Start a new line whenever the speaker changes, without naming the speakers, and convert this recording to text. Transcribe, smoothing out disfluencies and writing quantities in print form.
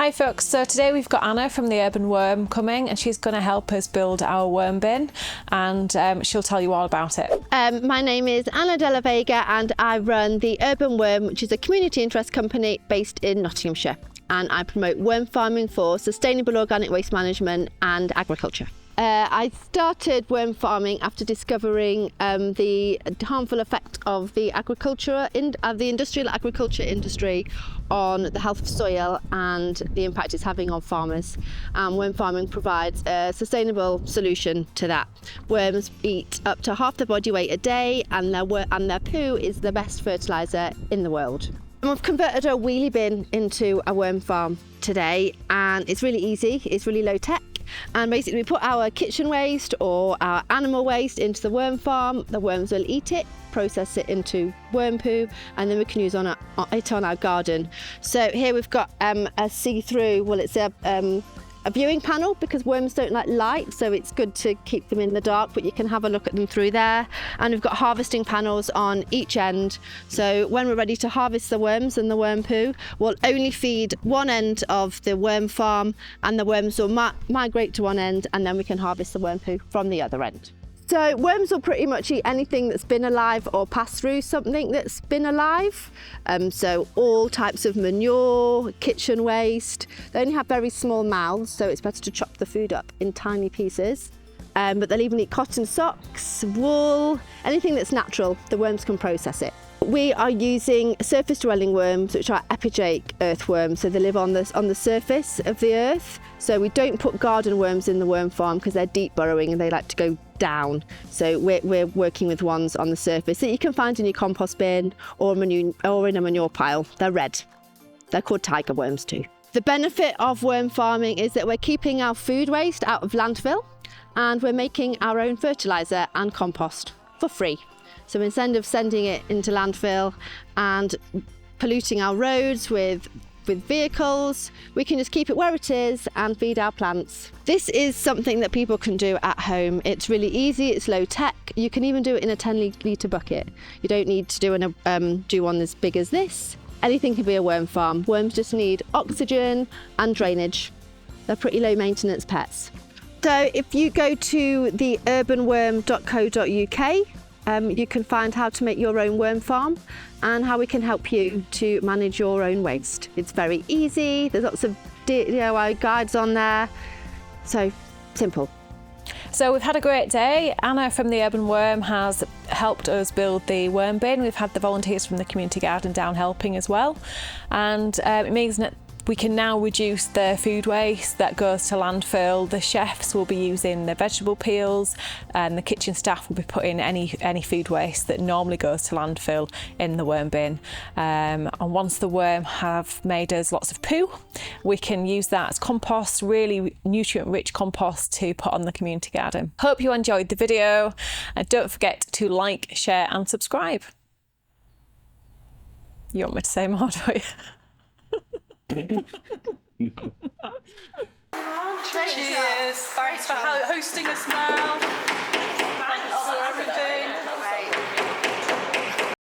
Hi folks, so today we've got Anna from the Urban Worm coming and she's going to help us build our worm bin and she'll tell you all about it.
My name is Anna De La Vega and I run the Urban Worm, which is a community interest company based in Nottinghamshire, and I promote worm farming for sustainable organic waste management and agriculture. I started worm farming after discovering the harmful effect of the industrial agriculture industry on the health of soil and the impact it's having on farmers. Worm farming provides a sustainable solution to that. Worms eat up to half their body weight a day, and their poo is the best fertiliser in the world. We've converted a wheelie bin into a worm farm today, and it's really easy, it's really low tech. And basically we put our kitchen waste or our animal waste into the worm farm. The worms will eat it, process it into worm poo, and then we can use it on our garden. So here we've got a see-through, well, it's a viewing panel because worms don't like light, so it's good to keep them in the dark, but you can have a look at them through there. And we've got harvesting panels on each end, so when we're ready to harvest the worms and the worm poo, we'll only feed one end of the worm farm, and the worms will migrate to one end, and then we can harvest the worm poo from the other end. So worms will pretty much eat anything that's been alive or pass through something that's been alive. So all types of manure, kitchen waste. They only have very small mouths, so it's better to chop the food up in tiny pieces. But they'll even eat cotton socks, wool, anything that's natural, the worms can process it. We are using surface dwelling worms, which are epigeic earthworms, so they live on the surface of the earth. So we don't put garden worms in the worm farm because they're deep burrowing and they like to go down. So we're working with ones on the surface that you can find in your compost bin or in a manure pile. They're red. They're called tiger worms too. The benefit of worm farming is that we're keeping our food waste out of landfill, and we're making our own fertiliser and compost for free. So instead of sending it into landfill and polluting our roads with vehicles, we can just keep it where it is and feed our plants. This is something that people can do at home. It's really easy, it's low tech. You can even do it in a 10-litre bucket. You don't need to do one as big as this. Anything can be a worm farm. Worms just need oxygen and drainage. They're pretty low maintenance pets. So if you go to the urbanworm.co.uk, you can find how to make your own worm farm and how we can help you to manage your own waste. It's very easy, there's lots of DIY guides on there, so simple.
So we've had a great day. Anna from the Urban Worm has helped us build the worm bin. We've had the volunteers from the community garden down helping as well, and it means that we can now reduce the food waste that goes to landfill. The chefs will be using the vegetable peels and the kitchen staff will be putting any food waste that normally goes to landfill in the worm bin. And once the worm have made us lots of poo, we can use that as compost, really nutrient-rich compost to put on the community garden. Hope you enjoyed the video, and don't forget to like, share and subscribe. You want me to say more, don't you?
Cheers! Thanks for hosting us now.